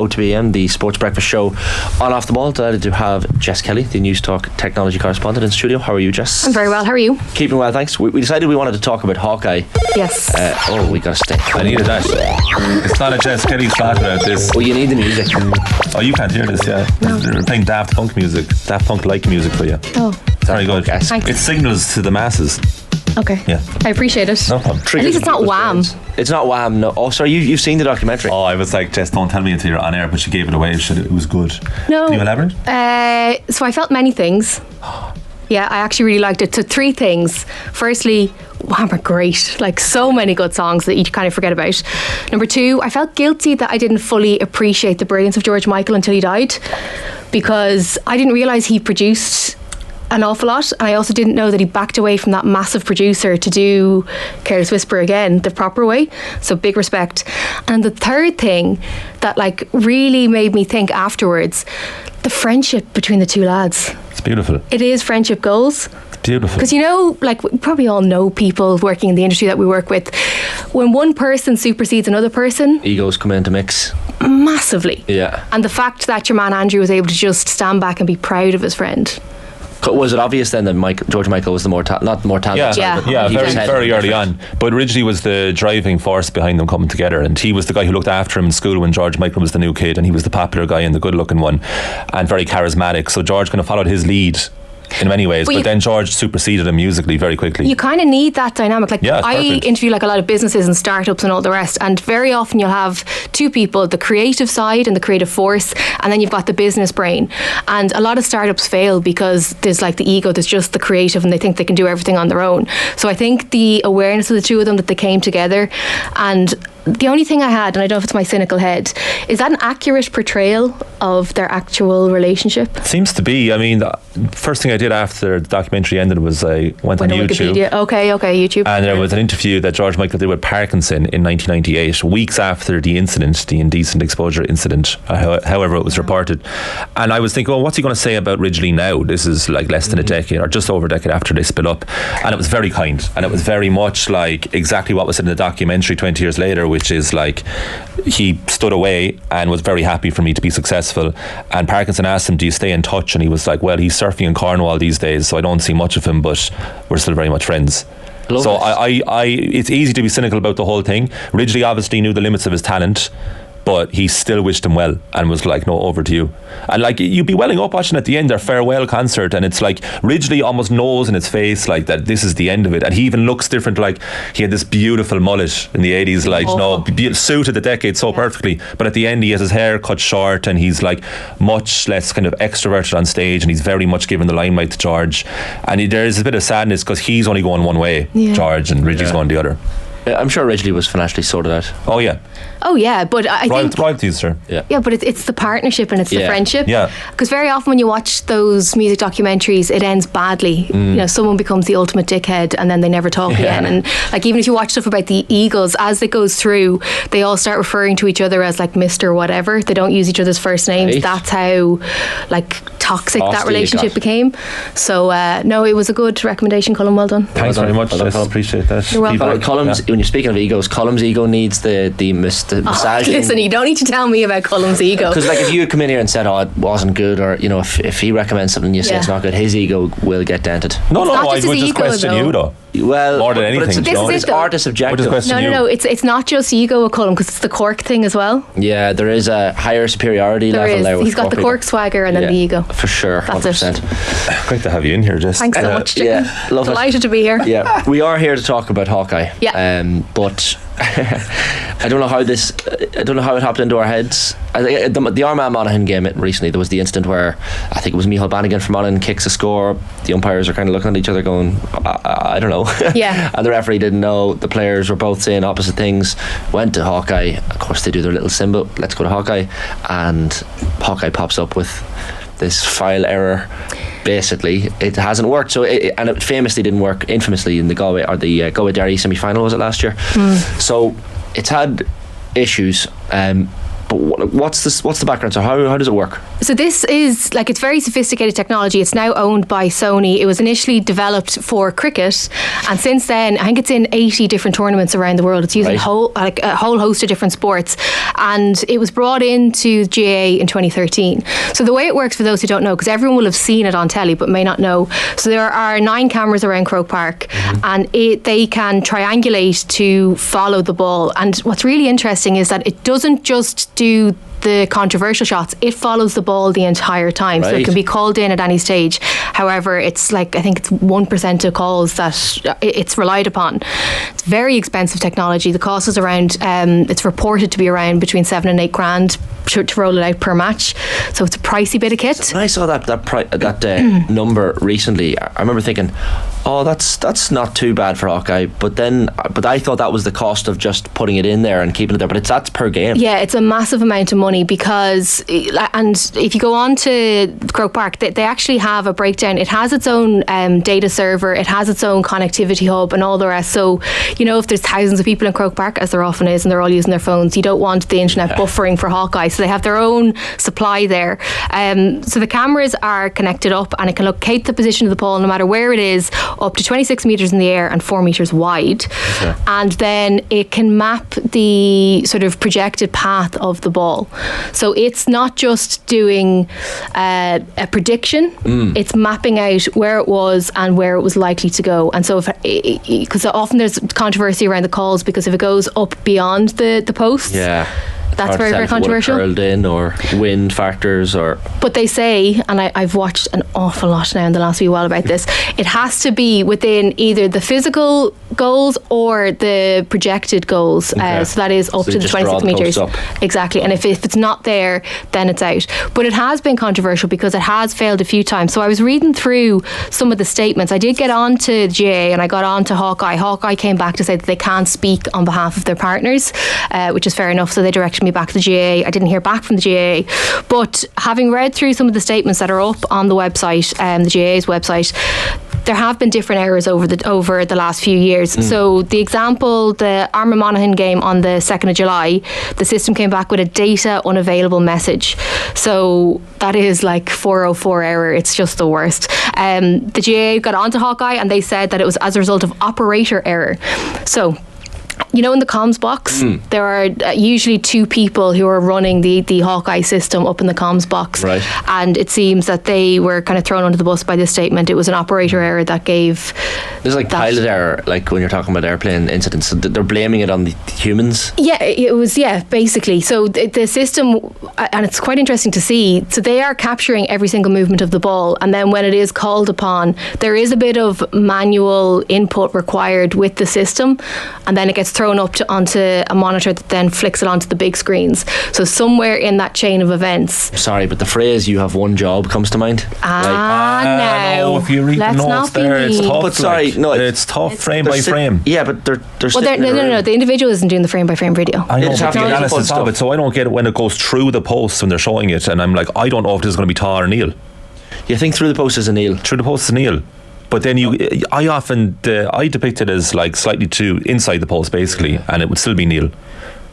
OTB AM, the Sports Breakfast Show on Off the Ball. Delighted to have Jess Kelly, the Newstalk technology correspondent in studio. How are you, Jess? I'm very well, how are you? Keeping well, thanks. We decided we wanted to talk about Hawkeye. Yes. We got to stay. I needed that. It's not a Jess Kelly flat without this. Well, you need the music. Oh, you can't hear this, yeah. No. They're playing Daft Punk music. Daft Punk-like music for you. Oh, Very good. Thanks. It signals to the masses. okay. Yeah. I appreciate it. No problem. At least it's not Wham. It's not Wham, no. Oh, sorry, you've seen the documentary. Oh, I was like, Jess, don't tell me until you're on air, but she gave it away. It was good. No. Can you elaborate? So I felt many things. Yeah, I actually really liked it. So 3 things. Firstly, Wham are great. Like, so many good songs that you kind of forget about. Number 2, I felt guilty that I didn't fully appreciate the brilliance of George Michael until he died, because I didn't realise he produced an awful lot, and I also didn't know that he backed away from that massive producer to do Careless Whisper again the proper way. So big respect. And the third thing that like really made me think afterwards, the friendship between the 2 lads. It's beautiful. It is friendship goals. It's beautiful. Because like we probably all know people working in the industry that we work with, when one person supersedes another person, Egos come into mix. massively. Yeah. And the fact that your man Andrew was able to just stand back and be proud of his friend. Was it obvious then that George Michael was not the more talented? Yeah. He was very early on. But originally was the driving force behind them coming together, and he was the guy who looked after him in school when George Michael was the new kid, and he was the popular guy and the good looking one, and very charismatic. So George kind of followed his lead in many ways, but then George superseded him musically very quickly. You kind of need that dynamic. Like, Yeah, I perfect. interview like a lot of businesses and startups and all the rest, and very often you'll have 2 people, the creative side and the creative force, and then you've got the business brain. And a lot of startups fail because there's like the ego, there's just the creative, and they think they can do everything on their own. So I think the awareness of the 2 of them, that they came together. And the only thing I had, and I don't know if it's my cynical head, is that an accurate portrayal of their actual relationship? Seems to be. I mean, the first thing I did after the documentary ended was I went on YouTube. Wikipedia. Okay, YouTube. And there was an interview that George Michael did with Parkinson in 1998, weeks after the incident, the indecent exposure incident, however it was reported. And I was thinking, well, what's he going to say about Ridgely now? This is like less than a decade, or just over a decade after they split up. And it was very kind. And it was very much like exactly what was in the documentary 20 years later, which is like he stood away and was very happy for me to be successful. And Parkinson asked him, do you stay in touch? And he was like, well, he's surfing in Cornwall these days, so I don't see much of him, but we're still very much friends. So it's easy to be cynical about the whole thing. Ridgely obviously knew the limits of his talent, but he still wished him well and was like, no, over to you. And like, you'd be welling up watching at the end their farewell concert, and it's like Ridgely almost knows in his face like that this is the end of it, and he even looks different. Like, he had this beautiful mullet in the 80s, like suited the decade so perfectly, but at the end he has his hair cut short, and he's like much less kind of extroverted on stage, and he's very much given the limelight to George. And there is a bit of sadness because he's only going one way, George, and Ridgely's going the other. I'm sure Ridgely was financially sorted out. Oh yeah, but I think royalties, sir. Yeah, but it's the partnership and it's the friendship. Yeah. Because very often when you watch those music documentaries, it ends badly. You know, someone becomes the ultimate dickhead and then they never talk again. And like, even if you watch stuff about the Eagles, as it goes through, they all start referring to each other as like Mr. Whatever. They don't use each other's first names. Right. That's how like toxic that relationship became. So no, it was a good recommendation, Colin. Well done. Thanks very much. I appreciate that. You're welcome. Colum's, when you're speaking of egos, Colum's ego needs the massaging. Listen, you don't need to tell me about Colum's ego. Because like, if you come in here and said, oh, it wasn't good, or you know, if he recommends something and you say it's not good, his ego will get dented. No, I would just question you though. Well, more than anything, it's artist subjective. No, it's not just ego with Colum, because it's the Cork thing as well. Yeah, there is a higher superiority level there. He's got the Cork swagger and then the ego. For sure, that's 100%. It. Great to have you in here, Jess. Thanks so much. Delighted to be here. Yeah, we are here to talk about Hawkeye. Yeah. But I don't know how it hopped into our heads. I think the Armagh Monaghan game recently, there was the incident where I think it was Micheál Bannigan from Monaghan kicks a score. The umpires are kind of looking at each other going, I don't know. Yeah. And the referee didn't know. The players were both saying opposite things. Went to Hawkeye. Of course, they do their little symbol. Let's go to Hawkeye. And Hawkeye pops up with this file error. Basically, it hasn't worked. So and it famously didn't work, infamously, in the Galway Derry semi-final, was it last year? So it's had issues. But what's the background? So how does it work? So this is it's very sophisticated technology. It's now owned by Sony. It was initially developed for cricket, and since then I think it's in 80 different tournaments around the world. It's using a whole host of different sports, and it was brought into GAA in 2013. So the way it works, for those who don't know, because everyone will have seen it on telly but may not know, so there are 9 cameras around Croke Park, and they can triangulate to follow the ball. And what's really interesting is that it doesn't just do the controversial shots, it follows the ball the entire time, so it can be called in at any stage. However, it's I think it's 1% of calls that it's relied upon. It's very expensive technology. The cost is around it's reported to be around between 7 and 8 grand to roll it out per match, so it's a pricey bit of kit. So when I saw that number recently, I remember thinking, oh, that's not too bad for Hawkeye, but I thought that was the cost of just putting it in there and keeping it there, but that's per game. Yeah, it's a massive amount of money, because, and if you go on to Croke Park, they actually have a breakdown. It has its own data server, it has its own connectivity hub and all the rest. So, if there's thousands of people in Croke Park, as there often is, and they're all using their phones, you don't want the internet buffering for Hawkeye, so they have their own supply there. So the cameras are connected up, and it can locate the position of the ball no matter where it is, up to 26 metres in the air and 4 metres wide. Okay. And then it can map the sort of projected path of the ball. So it's not just doing a prediction, it's mapping out where it was and where it was likely to go. And so because often there's controversy around the calls, because if it goes up beyond the post, that's very, very controversial. Curled in, or wind factors, But they say, and I've watched an awful lot now in the last wee while about this, it has to be within either the physical goals or the projected goals. Okay. So that is up to the 26 metres. Exactly. And if it's not there, then it's out. But it has been controversial because it has failed a few times. So I was reading through some of the statements. I did get on to GAA and I got on to Hawkeye. Hawkeye came back to say that they can't speak on behalf of their partners, which is fair enough. So they directed me back to the GAA. I didn't hear back from the GAA, but having read through some of the statements that are up on the website, the GAA's website, there have been different errors over the last few years. So the example, the Armagh Monaghan game on the 2nd of July, the system came back with a data unavailable message. So that is 404 error. It's just the worst. The GAA got onto Hawkeye and they said that it was as a result of operator error. So in the comms box, there are usually 2 people who are running the Hawkeye system up in the comms box. Right. And it seems that they were kind of thrown under the bus by this statement. It was an operator error that gave... There's pilot error, when you're talking about airplane incidents. So they're blaming it on the humans? Yeah, it was, basically. So the system, and it's quite interesting to see, so they are capturing every single movement of the ball, and then when it is called upon, there is a bit of manual input required with the system, and then it gets thrown up onto a monitor that then flicks it onto the big screens. So somewhere in that chain of events. Sorry, but the phrase "you have one job" comes to mind. No. If you read the notes there, it's tough. But sorry, it's tough frame by frame. Yeah, but they're no. The individual isn't doing the frame by frame video. I know, but the analysis of it. So I don't get it when it goes through the posts when they're showing it, and I'm like, I don't know if this is going to be Tar or Neil. You think through the post is a Neil? Through the post is a Neil. But then I depict it as slightly to inside the post basically, and it would still be Neil.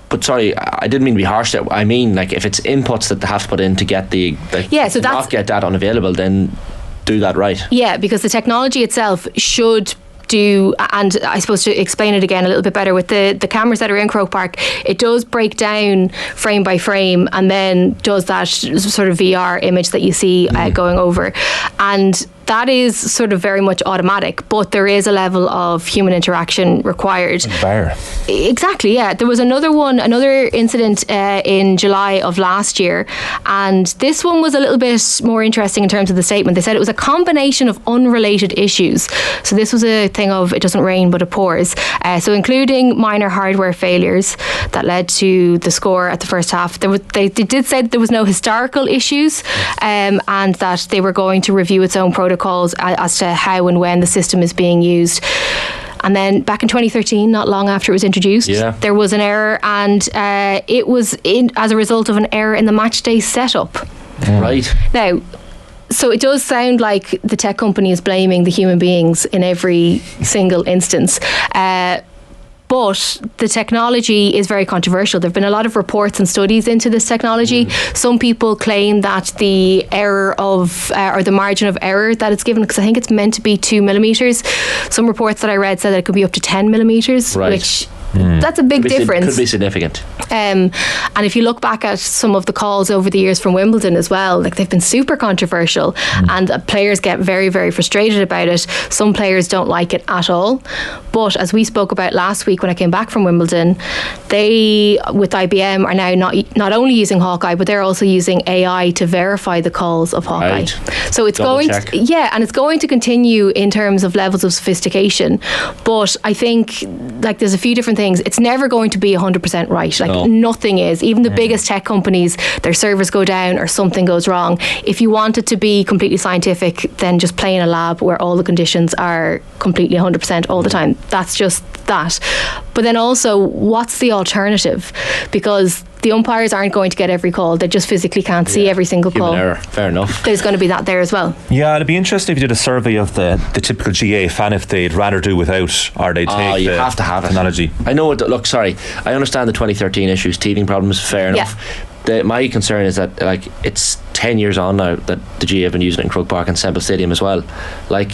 But sorry, I didn't mean to be harsh there. I mean, if it's inputs that they have to put in to get so not get that unavailable, then do that right. Yeah, because the technology itself should do, and I suppose to explain it again a little bit better, with the cameras that are in Croke Park, it does break down frame by frame and then does that sort of VR image that you see going over, and that is sort of very much automatic, but there is a level of human interaction required. Exactly, yeah. There was another incident in July of last year, and this one was a little bit more interesting in terms of the statement. They said it was a combination of unrelated issues. So this was a thing of it doesn't rain but it pours. So including minor hardware failures that led to the score at the first half. They did say that there was no historical issues, and that they were going to review its own protocols as to how and when the system is being used. And then back in 2013, not long after it was introduced, there was an error, and it was as a result of an error in the match day setup. Right. Now, so it does sound like the tech company is blaming the human beings in every single instance. But the technology is very controversial. There have been a lot of reports and studies into this technology. Some people claim that the error of, or the margin of error that it's given, because I think it's meant to be 2 millimeters. Some reports that I read said that it could be up to 10 millimeters, which that's a big difference. Could be significant. And if you look back at some of the calls over the years from Wimbledon as well, like they've been super controversial, and players get very, very frustrated about it. Some players don't like it at all. But as we spoke about last week when I came back from Wimbledon, they, with IBM, are now not only using Hawkeye, but they're also using AI to verify the calls of Hawkeye. Right. So it's Double going check. and it's going to continue in terms of levels of sophistication. But I think like there's a few different things. It's never going to be 100% right. Like nothing is. Even the biggest tech companies, their servers go down or something goes wrong. If you want it to be completely scientific, then just play in a lab where all the conditions are completely 100% all the time. That's just that. But then also, what's the alternative? Because the umpires aren't going to get every call. They just physically can't see every single Human call. error. Fair enough. There's going to be that there as well. Yeah, it'd be interesting if you did a survey of the typical GAA fan, if they'd rather do without or they'd take you the have to have it. technology. I know. Look, sorry. I understand the 2013 issues, teething problems. Fair enough. My concern is that like it's 10 years on now that the GAA have been using it in Croke Park and Semple Stadium as well. Like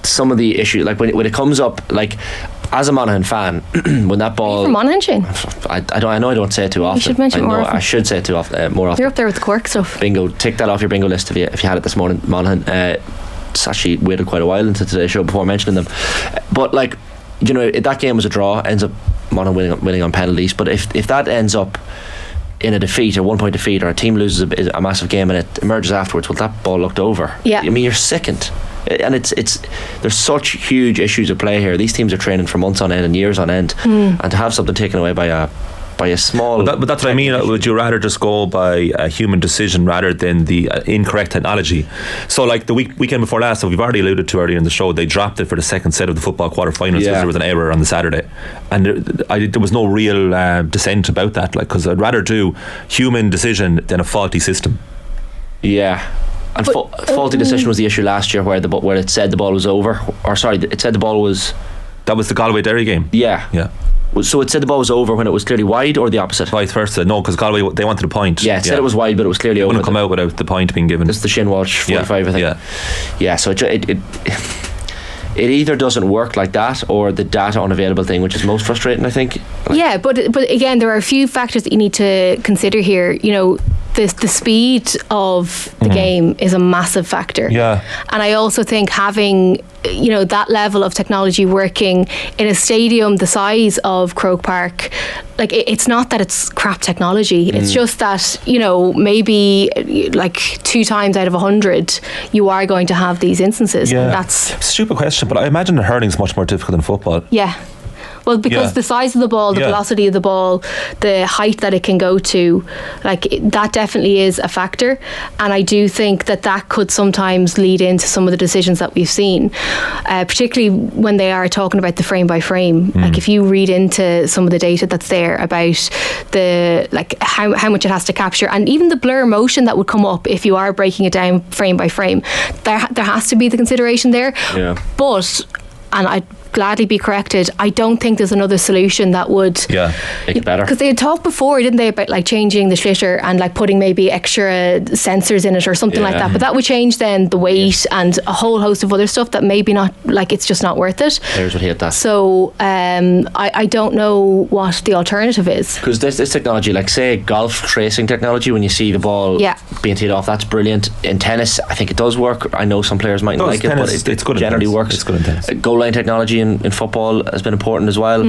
some of the issues, like when it comes up, like as a Monaghan fan, when that ball, From Monaghan, Shane. I know I don't say it too often. You should mention it more often. I should say it too often, more often. You're up there with the Cork stuff. Bingo. Tick that off your bingo list if you had it this morning, Monaghan. It's actually waited quite a while into today's show before mentioning them. But like, you know, if that game was a draw, ends up Monaghan winning on penalties. But if that ends up in a defeat, or 1 point defeat, or a team loses a massive game and it emerges afterwards, well, that ball looked over. Yeah. I mean, you're sickened. And it's there's such huge issues at play here. These teams are training for months on end and years on end, and to have something taken away by a small. But that's what I mean. Would you rather just go by a human decision rather than the incorrect technology? So, like the weekend before last, that we've already alluded to earlier in the show, they dropped it for the second set of the football quarterfinals because there was an error on the Saturday, and there was no real dissent about that. Like, because I'd rather do human decision than a faulty system. Yeah. And faulty decision was the issue last year, where it said the ball was over, or sorry, it said the ball was. That was the Galway Derry game. Yeah. So it said the ball was over when it was clearly wide, or the opposite? Vice versa. No, because Galway, they wanted a point. Yeah, it said it was wide, but it was clearly over. Wouldn't have come out without the point being given. It's the Shin Walsh 45, I think. Yeah. So it either doesn't work like that, or the data unavailable thing, which is most frustrating, I think. Yeah, but again, there are a few factors that you need to consider here. You know, the speed of the game is a massive factor. Yeah. And I also think having, you know, that level of technology working in a stadium the size of Croke Park, like it's not that it's crap technology, it's just that, you know, maybe like 2 times out of 100 you are going to have these instances. Yeah. And that's stupid question, but I imagine that hurling's much more difficult than football. Yeah. Well, because the size of the ball, the velocity of the ball, the height that it can go to, like that definitely is a factor. And I do think that could sometimes lead into some of the decisions that we've seen, particularly when they are talking about the frame by frame. Like if you read into some of the data that's there about the how much it has to capture, and even the blur motion that would come up if you are breaking it down frame by frame, there has to be the consideration there. Yeah. But, and I'd gladly be corrected, I don't think there's another solution that would make it better, because they had talked before, didn't they, about like changing the schlitter and like putting maybe extra sensors in it or something like that, but that would change then the weight and a whole host of other stuff that maybe not, like it's just not worth it. Players would hate that. So I don't know what the alternative is, because this technology, like say golf tracing technology, when you see the ball being teed off, that's brilliant. In tennis, I think it does work. I know some players mightn't like it, but it's good. Generally works. It's good in tennis. Goal line technology in football has been important as well.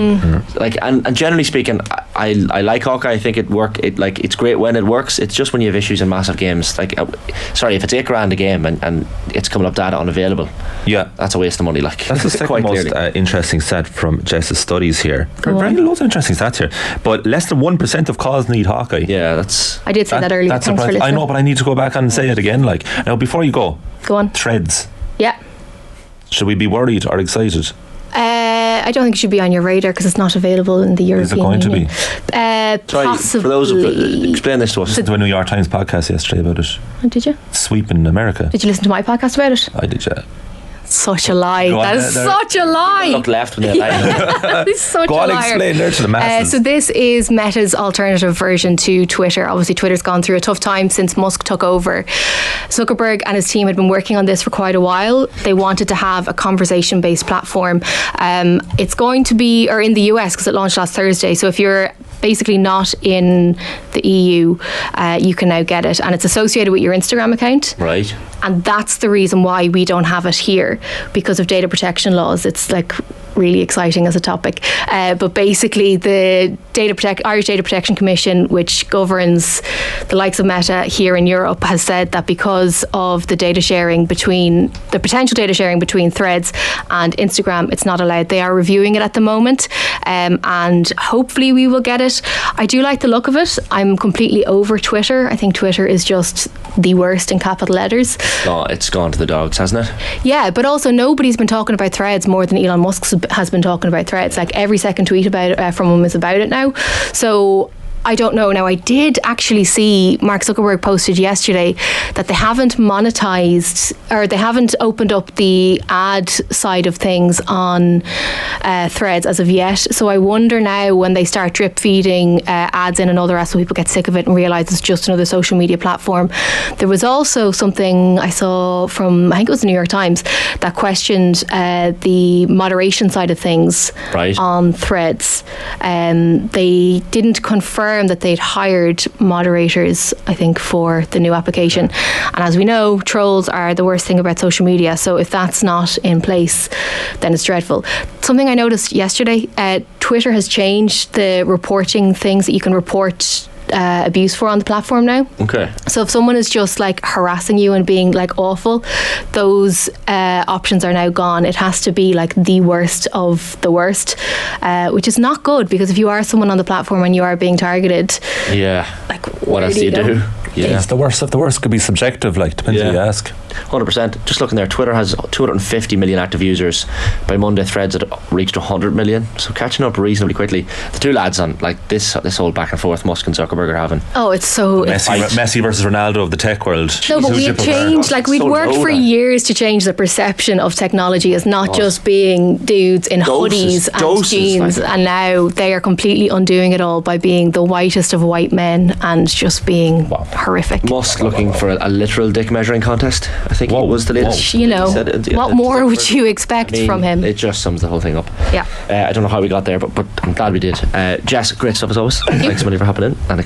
Like and generally speaking, I like Hawkeye. I think it's great when it works. It's just when you have issues in massive games, like if it's $8,000 a game and it's coming up data unavailable, that's a waste of money. Like that's the second most interesting stat from Jess's studies here. Loads of interesting stats here, but less than 1% of calls need Hawkeye. I did say that earlier. That's surprising. I know, but I need to go back and say it again. Like now, before you go on. Threads. Yeah. Should we be worried or excited? I don't think it should be on your radar because it's not available in the European Union. Is it going to be? Possibly. For those explain this to us. I listened to a New York Times podcast yesterday about it. Did you? Sweep in America. Did you listen to my podcast about it? I did, yeah. Such a lie. Go on, That is there. such a lie. Look left when they lie. That is such Go a on, liar. explain there to the masses. So this is Meta's alternative version to Twitter. Obviously, Twitter's gone through a tough time since Musk took over. Zuckerberg and his team had been working on this for quite a while. They wanted to have a conversation-based platform. It's going to be, or in the US, because it launched last Thursday. So if you're basically not in the EU, you can now get it, and it's associated with your Instagram account. Right. And that's the reason why we don't have it here, because of data protection laws. It's like really exciting as a topic. But basically the Irish Data Protection Commission, which governs the likes of Meta here in Europe, has said that because of the data sharing between, the potential data sharing between Threads and Instagram, it's not allowed. They are reviewing it at the moment, and hopefully we will get it. I do like the look of it. I'm completely over Twitter. I think Twitter is just the worst in capital letters. Oh, it's gone to the dogs, hasn't it? Yeah, but also nobody's been talking about Threads more than Elon Musk has been talking about Threads. Like every second tweet about it, from him is about it now. So I don't know. Now, I did actually see Mark Zuckerberg posted yesterday that they haven't monetized, or they haven't opened up the ad side of things on Threads as of yet. So I wonder now, when they start drip feeding ads in another ad so people get sick of it and realise it's just another social media platform. There was also something I saw from, I think it was the New York Times, that questioned the moderation side of things on Threads. They didn't confirm that they'd hired moderators, I think, for the new application. And as we know, trolls are the worst thing about social media. So if that's not in place, then it's dreadful. Something I noticed yesterday, Twitter has changed the reporting things that you can report abuse for on the platform now. Okay. So if someone is just like harassing you and being like awful, those options are now gone. It has to be like the worst of the worst, which is not good, because if you are someone on the platform and you are being targeted, like what else do you do? Yeah. It's the worst of the worst. Could be subjective, like, depends who you ask. 100%. Just looking there, Twitter has 250 million active users. By Monday, Threads had reached 100 million, so catching up reasonably quickly. The two lads on like this whole back and forth Musk and Zuckerberg are having. Oh, it's so Messi versus Ronaldo of the tech world. No, but we've changed. Like, we'd worked for years to change the perception of technology as not just being dudes in hoodies and jeans, and now they are completely undoing it all by being the whitest of white men and just being horrific. Musk looking for a literal dick measuring contest, I think it was the latest. You know, what more would you expect from him? It just sums the whole thing up. Yeah. I don't know how we got there, but I'm glad we did. Jess, great stuff as always. Thanks so much for happening. And